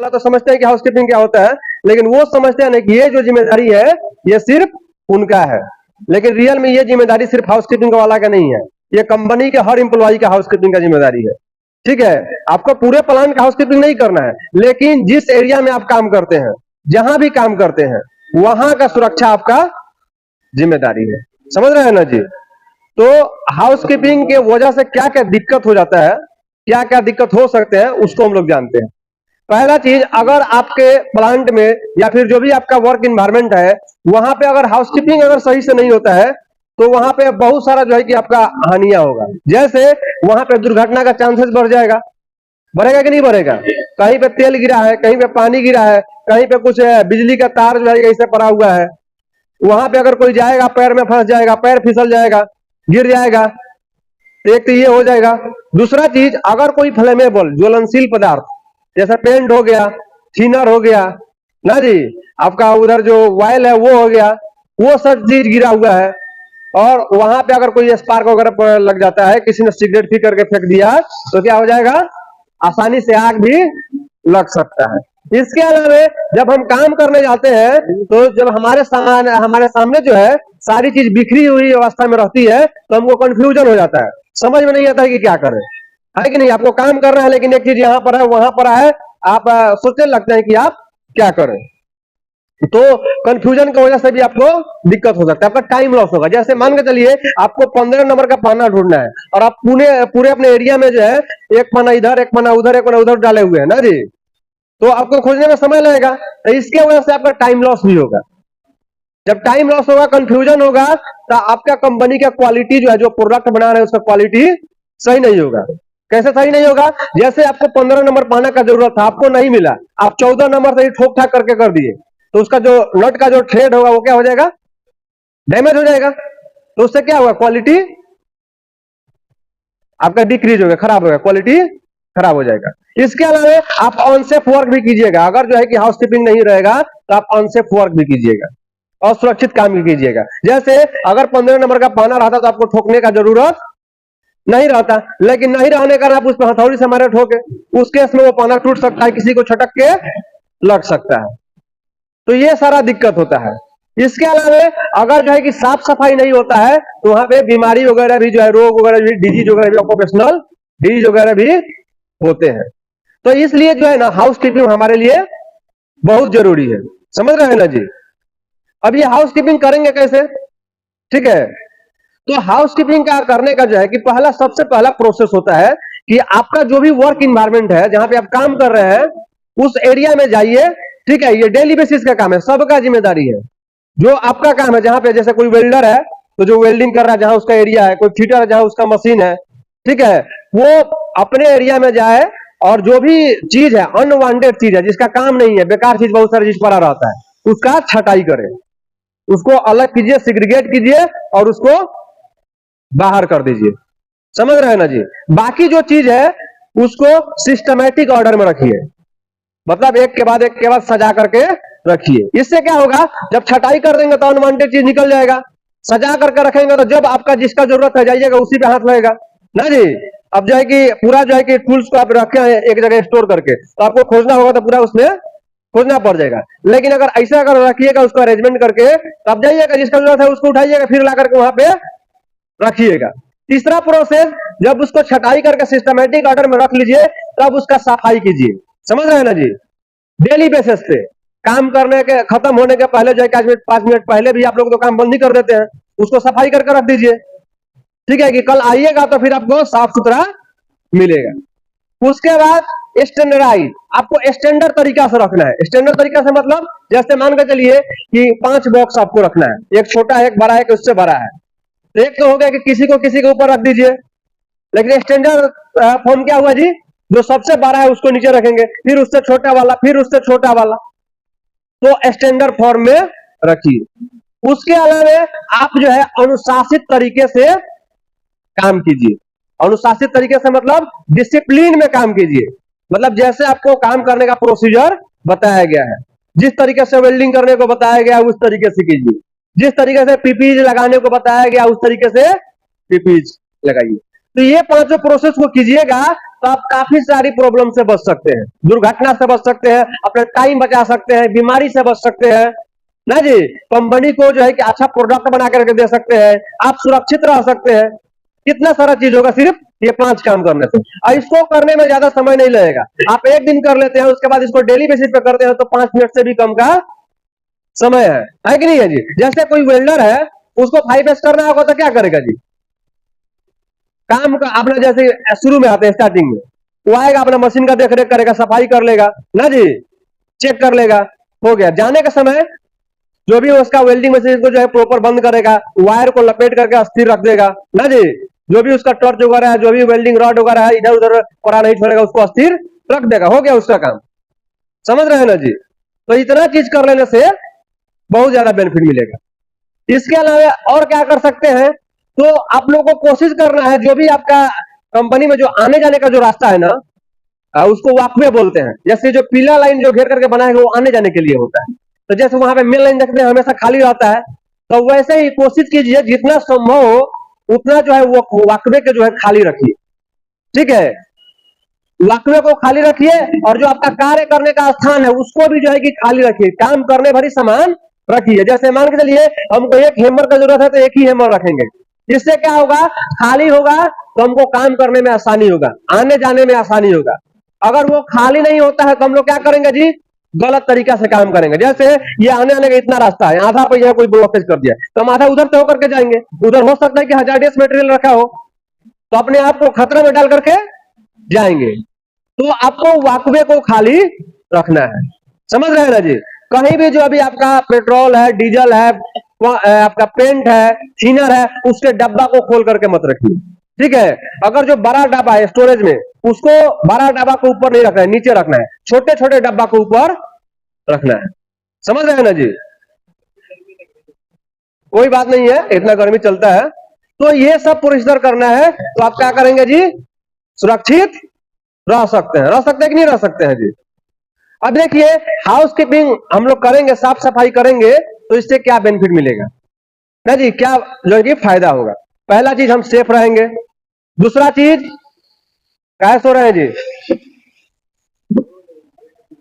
तो समझते हैं कि हाउसकीपिंग क्या होता है, लेकिन वो समझते हैं ना कि ये जो जिम्मेदारी है ये सिर्फ उनका है, लेकिन रियल में ये जिम्मेदारी सिर्फ हाउसकीपिंग वाला का नहीं है, ये कंपनी के हर एम्प्लॉय का हाउसकीपिंग का जिम्मेदारी है। ठीक है, आपको पूरे प्लांट का हाउसकीपिंग नहीं करना है, लेकिन जिस एरिया में आप काम करते हैं, जहां भी काम करते हैं, वहां का सुरक्षा आपका जिम्मेदारी है। समझ रहे हैं ना जी? तो हाउसकीपिंग के वजह से क्या क्या दिक्कत हो जाता है, क्या क्या दिक्कत हो सकते हैं, उसको हम लोग जानते हैं। पहला चीज, अगर आपके प्लांट में या फिर जो भी आपका वर्क इन्वायरमेंट है, वहां पे अगर हाउसकीपिंग अगर सही से नहीं होता है, तो वहां पे बहुत सारा जो है कि आपका हानियां होगा। जैसे वहां पे दुर्घटना का चांसेस बढ़ जाएगा, बढ़ेगा कि नहीं बढ़ेगा? कहीं पे तेल गिरा है, कहीं पे पानी गिरा है, कहीं पे कुछ बिजली का तार जो है ऐसे पड़ा हुआ है, वहां पे अगर कोई जाएगा पैर में फंस जाएगा, पैर फिसल जाएगा, गिर जाएगा, एक तो ये हो जाएगा। दूसरा चीज, अगर कोई फ्लेमेबल ज्वलनशील पदार्थ जैसे पेंट हो गया, थिनर हो गया ना जी, आपका उधर जो वायल है वो हो गया, वो सब चीज गिरा हुआ है, और वहां पे अगर कोई स्पार्क वगैरह लग जाता है, किसी ने सिगरेट पी करके फेंक दिया, तो क्या हो जाएगा? आसानी से आग भी लग सकता है। इसके अलावा जब हम काम करने जाते हैं, तो जब हमारे सामने जो है सारी चीज बिखरी हुई अवस्था में रहती है, तो हमको कंफ्यूजन हो जाता है, समझ में नहीं आता है कि क्या करें, है कि नहीं? आपको काम करना है, लेकिन एक चीज यहाँ पर है, वहां पर है, आप सोचने लगते हैं कि आप क्या करें। तो कंफ्यूजन की वजह से भी आपको दिक्कत हो सकता है, आपका टाइम लॉस होगा। जैसे मान के चलिए आपको 15 नंबर का पाना ढूंढना है, और आप पूरे अपने एरिया में जो है एक पाना इधर, एक पाना उधर, एक पाना उधर डाले हुए हैं ना जी, तो आपको खोजने में समय लगेगा, तो इसके वजह से आपका टाइम लॉस भी होगा। जब टाइम लॉस होगा, कंफ्यूजन होगा, तो आपका कंपनी का क्वालिटी जो है, जो प्रोडक्ट बना रहे हैं उसका क्वालिटी सही नहीं होगा। कैसे सही नहीं होगा? जैसे आपको 15 नंबर पाना का जरूरत था, आपको नहीं मिला, आप 14 नंबर से ही ठोक ठाक करके कर दिए, तो उसका जो नट का जो थ्रेड होगा वो क्या हो जाएगा? डैमेज हो जाएगा। तो उससे क्या होगा? क्वालिटी आपका डिक्रीज होगा, खराब होगा, क्वालिटी खराब हो जाएगा। इसके अलावा आप अनसेफ वर्क भी कीजिएगा, अगर जो है कि हाउसकीपिंग नहीं रहेगा तो आप अनसेफ वर्क भी कीजिएगा और सुरक्षित काम भी कीजिएगा। जैसे अगर 15 नंबर का पाना रहता तो आपको ठोकने का जरूरत नहीं रहता, लेकिन नहीं रहने का आप उस पर हथौड़ी से मारे ठोके, उस केस में वो पाना टूट सकता है, किसी को छटक के लग सकता है, तो ये सारा दिक्कत होता है। इसके अलावा अगर जो है कि साफ सफाई नहीं होता है, तो वहां पे बीमारी वगैरह भी जो है, रोग वगैरह भी, डिजीज वगैरह भी, ऑक्यूपेशनल डिजीज वगैरह भी होते हैं। तो इसलिए जो है ना, हाउसकीपिंग हमारे लिए बहुत जरूरी है। समझ रहे हैं ना जी? अब ये हाउसकीपिंग करेंगे कैसे? ठीक है, तो हाउसकीपिंग का करने का जो है कि सबसे पहला प्रोसेस होता है कि आपका जो भी वर्क इन्वायरमेंट है, जहां पे आप काम कर रहे हैं, उस एरिया में जाइए। ठीक है, ये डेली बेसिस का काम है, सबका जिम्मेदारी है। जो आपका काम है, जहां पे जैसे कोई वेल्डर है तो जो वेल्डिंग कर रहा है, जहां उसका एरिया है, कोई फिटर है जहां उसका मशीन है, ठीक है, वो अपने एरिया में जाए, और जो भी चीज है, अनवांटेड चीज है, जिसका काम नहीं है, बेकार चीज, बहुत सारी चीज पड़ा रहता है, उसका छटाई करे, उसको अलग कीजिए, सिग्रीगेट कीजिए, और उसको बाहर कर दीजिए। समझ रहे हैं ना जी? बाकी जो चीज है उसको सिस्टमैटिक ऑर्डर में रखिए, मतलब एक के बाद सजा करके रखिए। इससे क्या होगा? जब छटाई कर देंगे तो अनवांटेड चीज निकल जाएगा, सजा करके रखेंगे तो जब आपका जिसका जरूरत है जाइएगा उसी पे हाथ लगेगा ना जी। अब जो है कि पूरा जो है कि टूल्स को आप रखे हैं एक जगह स्टोर करके, तो आपको खोजना होगा तो पूरा उसमें खोजना पड़ जाएगा। लेकिन अगर ऐसा अगर रखिएगा उसको अरेंजमेंट करके, तो आप जाइएगा, जिसका जरूरत है उसको उठाइएगा, फिर ला करके वहां पे रखिएगा। तीसरा प्रोसेस, जब उसको छटाई करके सिस्टमैटिक ऑर्डर में रख लीजिए, तब उसका सफाई कीजिए। समझ रहे हैं ना जी? डेली बेसिस पे काम करने के खत्म होने के पहले जो है 5 मिनट पहले भी आप लोग तो काम बंद नहीं कर देते हैं, उसको सफाई करके रख दीजिए। ठीक है, कि कल आइएगा तो फिर आपको साफ सुथरा मिलेगा। उसके बाद स्टैंडर्डाइज, आपको स्टैंडर्ड तरीका से रखना है। स्टैंडर्ड तरीका से मतलब जैसे मान के चलिए कि 5 बॉक्स आपको रखना है, एक छोटा है, एक बड़ा है, एक उससे बड़ा है। तो एक तो हो गया कि किसी के ऊपर रख दीजिए, लेकिन स्टैंडर्ड फॉर्म क्या हुआ जी? जो सबसे बड़ा है उसको नीचे रखेंगे, फिर उससे छोटा वाला, फिर उससे छोटा वाला, तो स्टैंडर्ड फॉर्म में रखिए। उसके अलावा आप जो है अनुशासित तरीके से काम कीजिए। अनुशासित तरीके से मतलब डिसिप्लिन में काम कीजिए, मतलब जैसे आपको काम करने का प्रोसीजर बताया गया है, जिस तरीके से वेल्डिंग करने को बताया गया उस तरीके से कीजिए, जिस तरीके से पीपीज लगाने को बताया गया उस तरीके से पीपीज लगाइए। तो ये 5 प्रोसेस को कीजिएगा, तो आप काफी सारी प्रॉब्लम से बच सकते हैं, दुर्घटना से बच सकते हैं, अपना टाइम बचा सकते हैं, बीमारी से बच सकते हैं ना जी। कंपनी को जो है कि अच्छा प्रोडक्ट बना करके दे सकते हैं, आप सुरक्षित रह सकते हैं। कितना सारा चीज होगा सिर्फ ये 5 काम करने से, और इसको करने में ज्यादा समय नहीं लगेगा। आप एक दिन कर लेते हैं, उसके बाद इसको डेली बेसिस पे करते हैं तो 5 मिनट से भी कम का समय है कि नहीं है जी। जैसे कोई वेल्डर है, उसको 5S करना होगा तो क्या करेगा जी, काम का अपना जैसे शुरू में आते हैं स्टार्टिंग में, वो आएगा अपना मशीन का देख रेख करेगा, सफाई कर लेगा ना जी, चेक कर लेगा, हो गया। जाने का समय जो भी उसका वेल्डिंग मशीन को जो है प्रॉपर बंद करेगा, वायर को लपेट करके स्थिर रख देगा ना जी। जो भी उसका टॉर्च वगैरह है, जो भी वेल्डिंग रॉड वगैरह है, इधर उधर पड़ा नहीं छोड़ेगा, उसको स्थिर रख देगा, हो गया उसका काम। समझ रहे हैं ना जी। तो इतना चीज कर लेने से बहुत ज्यादा बेनिफिट मिलेगा। इसके अलावा और क्या कर सकते हैं, तो आप लोगों को कोशिश करना है, जो भी आपका कंपनी में जो आने जाने का जो रास्ता है ना, उसको वॉकवे बोलते हैं। जैसे जो पीला लाइन जो घेर करके बना है वो आने जाने के लिए होता है, तो जैसे वहां पे मेन लाइन देखते हैं हमेशा खाली रहता है, तो वैसे ही कोशिश कीजिए जितना संभव हो उतना जो है वो वॉकवे के जो है खाली रखिए, ठीक है। वॉकवे को खाली रखिए, और जो आपका कार्य करने का स्थान है उसको भी जो है कि खाली रखिए, काम करने भरी सामान रखिए। जैसे मान के चलिए हमको एक हैमर का जरूरत है तो एक ही हैमर रखेंगे, इससे क्या होगा, खाली होगा तो हमको काम करने में आसानी होगा, आने जाने में आसानी होगा। अगर वो खाली नहीं होता है तो हम लोग क्या करेंगे जी, गलत तरीका से काम करेंगे। जैसे ये आने आने का इतना रास्ता है, आधा पे यहाँ कोई ब्लॉकेज कर दिया तो हम आधा उधर से होकर के जाएंगे, उधर हो सकता है कि हजार्डियस मटेरियल रखा हो, तो अपने आप को खतरे में डाल करके जाएंगे। तो आपको वॉकवे को खाली रखना है, समझ रहे हैं ना जी। कहीं भी जो अभी आपका पेट्रोल है, डीजल है, आपका पेंट है, थिनर है, उसके डब्बा को खोल करके मत रखिए, ठीक है। अगर जो बड़ा डब्बा है स्टोरेज में, उसको बड़ा डब्बा को ऊपर नहीं रखना है, नीचे रखना है, छोटे छोटे डब्बा को ऊपर रखना है। समझ रहे हैं ना जी। कोई बात नहीं है, इतना गर्मी चलता है, तो ये सब प्रोसीजर करना है, तो आप क्या करेंगे जी, सुरक्षित रह सकते हैं कि नहीं रह सकते हैं जी। अब देखिए, हाउस कीपिंग हम लोग करेंगे, साफ सफाई करेंगे, तो इससे क्या बेनिफिट मिलेगा ना जी, क्या जो है कि फायदा होगा। पहला चीज हम सेफ रहेंगे, दूसरा चीज कैसे हो रहे हैं जी,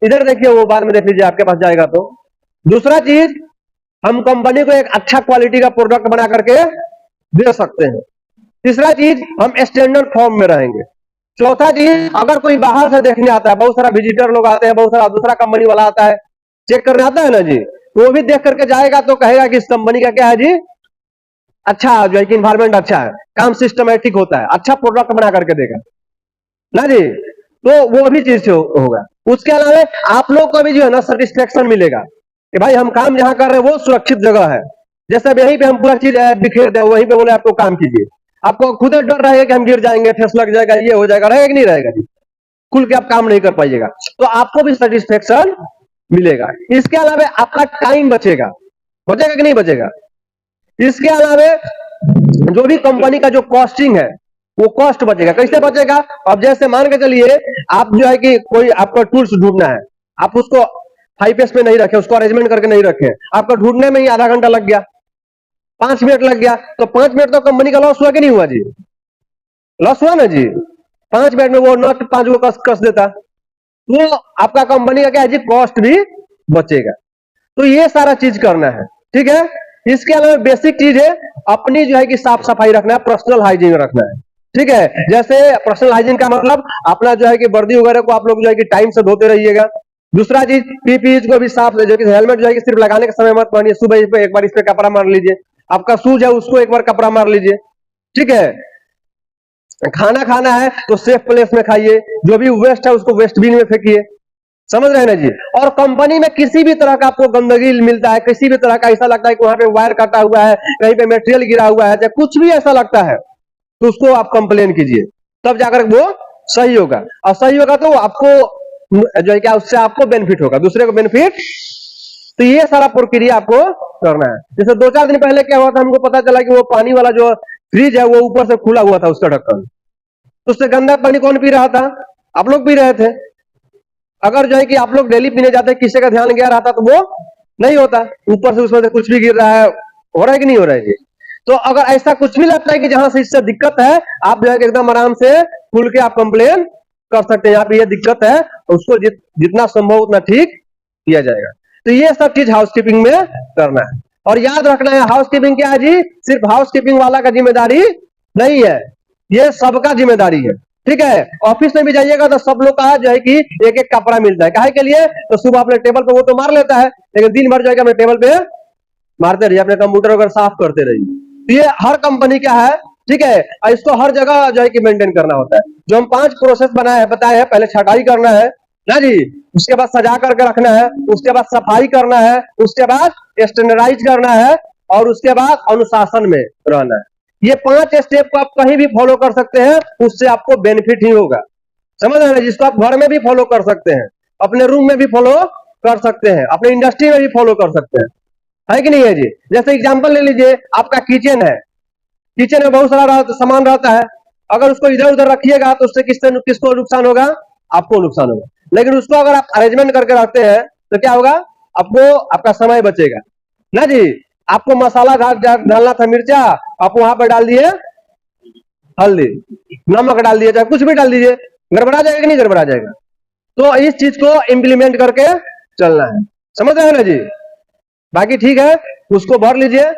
इधर देखिए, वो बाद में देख लीजिए आपके पास जाएगा तो। दूसरा चीज, हम कंपनी को एक अच्छा क्वालिटी का प्रोडक्ट बना करके दे सकते हैं। तीसरा चीज, हम स्टैंडर्ड फॉर्म में रहेंगे। चौथा चीज, अगर कोई बाहर से देखने आता है, बहुत सारा विजिटर लोग आते हैं, बहुत सारा दूसरा कंपनी वाला आता है, चेक करने आता है ना जी, तो वो भी देख करके जाएगा तो कहेगा कि इस कंपनी का क्या है जी, अच्छा जो है कि इन्वायरमेंट अच्छा है, काम सिस्टमेटिक होता है, अच्छा प्रोडक्ट बना करके देगा ना जी। तो वो भी चीज होगा। उसके अलावा आप लोग को भी जो है ना सेटिस्फेक्शन मिलेगा कि भाई हम काम जहां कर रहे हैं वो सुरक्षित जगह है। जैसे अब यहीं पे हम पूरा चीज बिखेर दे, वहीं पे बोले आपको काम कीजिए, आपको खुद डर रहेगा कि हम गिर जाएंगे, ठेस लग जाएगा, ये हो जाएगा, रहेगा कि नहीं रहेगा जी, खुल के आप काम नहीं कर पाइएगा, तो आपको भी सेटिस्फेक्शन मिलेगा। इसके अलावा आपका टाइम बचेगा, बचेगा कि नहीं बचेगा। इसके अलावा जो भी कंपनी का जो कॉस्टिंग है वो कॉस्ट बचेगा। कैसे बचेगा, अब जैसे मान के चलिए आप जो है कि कोई आपका टूल्स ढूंढना है, आप उसको 5S पे नहीं रखे, उसको अरेंजमेंट करके नहीं रखे, आपका ढूंढने में ही आधा घंटा लग गया, 5 मिनट लग गया, तो 5 मिनट तो कंपनी का लॉस हुआ कि नहीं हुआ जी, लॉस हुआ ना जी। 5 मिनट में वो नट 5 को कस देता, तो आपका कंपनी का क्या है जी, कॉस्ट भी बचेगा। तो ये सारा चीज करना है, ठीक है। इसके अलावा बेसिक चीज है अपनी जो है कि साफ सफाई रखना है, पर्सनल हाइजीन रखना है, ठीक है। जैसे पर्सनल हाइजीन का मतलब अपना जो है कि वर्दी वगैरह को आप लोग जो है कि टाइम से धोते रहिएगा। दूसरा चीज, पीपीई को भी साफ, जो कि हेलमेट जो है कि सिर्फ लगाने के समय मत पहनिए, सुबह इस पे एक बार इस पे कपड़ा मार लीजिए, आपका शूज है उसको एक बार कपड़ा मार लीजिए, ठीक है। खाना खाना है तो सेफ प्लेस में खाइए, जो भी वेस्ट है उसको वेस्ट बिन में फेंकिए, समझ रहे हैं ना जी। और कंपनी में किसी भी तरह का आपको गंदगी मिलता है, किसी भी तरह का ऐसा लगता है कि वहां पे वायर कटा हुआ है, कहीं पे मटेरियल गिरा हुआ है, चाहे कुछ भी ऐसा लगता है, तो उसको आप कंप्लेन कीजिए, तब जाकर वो सही होगा। और सही होगा तो आपको जो है क्या, उससे आपको बेनिफिट होगा, दूसरे को बेनिफिट। तो ये सारा प्रक्रिया आपको करना है। जैसे 2-4 दिन पहले क्या हुआ था, हमको पता चला कि वो पानी वाला जो फ्रिज है वो ऊपर से खुला हुआ था उसका ढक्कन, तो उससे गंदा पानी कौन पी रहा था, आप लोग पी रहे थे। अगर जो है कि आप लोग डेली पीने जाते, किसी का ध्यान गया रहता तो वो नहीं होता, ऊपर से उसमें से कुछ भी गिर रहा है, हो रहा है कि नहीं हो रहा है जी। तो अगर ऐसा कुछ भी लगता है कि जहां से इससे दिक्कत है, आप जो है एकदम आराम से खुल के आप कंप्लेन कर सकते हैं। यहाँ पे ये दिक्कत है, उसको जितना संभव उतना ठीक किया जाएगा। तो ये सब चीज हाउसकीपिंग में करना है। और याद रखना है, हाउसकीपिंग क्या है जी, सिर्फ हाउसकीपिंग वाला का जिम्मेदारी नहीं है, ये सबका जिम्मेदारी है। ठीक है, ऑफिस में भी जाइएगा तो सब लोग का जो है कि एक एक कपड़ा मिलता है, काहे के लिए, तो सुबह अपने टेबल पे वो तो मार लेता है, लेकिन दिन भर जो है कि अपने टेबल पे मारते रहिए, अपने कंप्यूटर वगैरह साफ करते रहिए। तो ये हर कंपनी का है। ठीक है, और इसको हर जगह जो है कि मेंटेन करना होता है। जो हम 5 प्रोसेस बनाए हैं, बताए हैं, पहले छटाई करना है ना जी, उसके बाद सजा करके रखना है, उसके बाद सफाई करना है, उसके बाद स्टैंडर्डाइज करना है, और उसके बाद अनुशासन में रहना है। ये 5 स्टेप को आप कहीं भी फॉलो कर सकते हैं, उससे आपको बेनिफिट ही होगा। समझ रहे हैं, जिसको आप घर में भी फॉलो कर सकते हैं, अपने रूम में भी फॉलो कर सकते हैं, अपने इंडस्ट्री में भी फॉलो कर सकते हैं, है कि नहीं है जी। जैसे एग्जांपल ले लीजिए, आपका किचन है, किचन में बहुत सारा सामान रहता है, अगर उसको इधर उधर रखिएगा तो उससे किसको नुकसान होगा, आपको नुकसान होगा। लेकिन उसको अगर आप अरेंजमेंट करके रखते हैं तो क्या होगा, आपको आपका समय बचेगा ना जी। आपको मसाला डालना था, मिर्चा, आप वहां पर डाल दिए हल्दी, नमक डाल दिए, चाहे कुछ भी डाल दीजिए, गड़बड़ा जाएगा कि नहीं गड़बड़ा जाएगा। तो इस चीज को इम्प्लीमेंट करके चलना है, समझ रहे हैं ना जी। बाकी ठीक है, उसको भर लीजिए।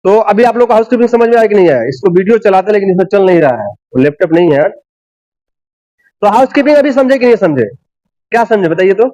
तो अभी आप लोग को हाउसकीपिंग समझ में आया कि नहीं आया, इसको वीडियो चलाते लेकिन इसमें चल नहीं रहा है, लैपटॉप नहीं है। तो हाउसकीपिंग अभी समझे कि नहीं समझे, क्या समझे बताइए तो।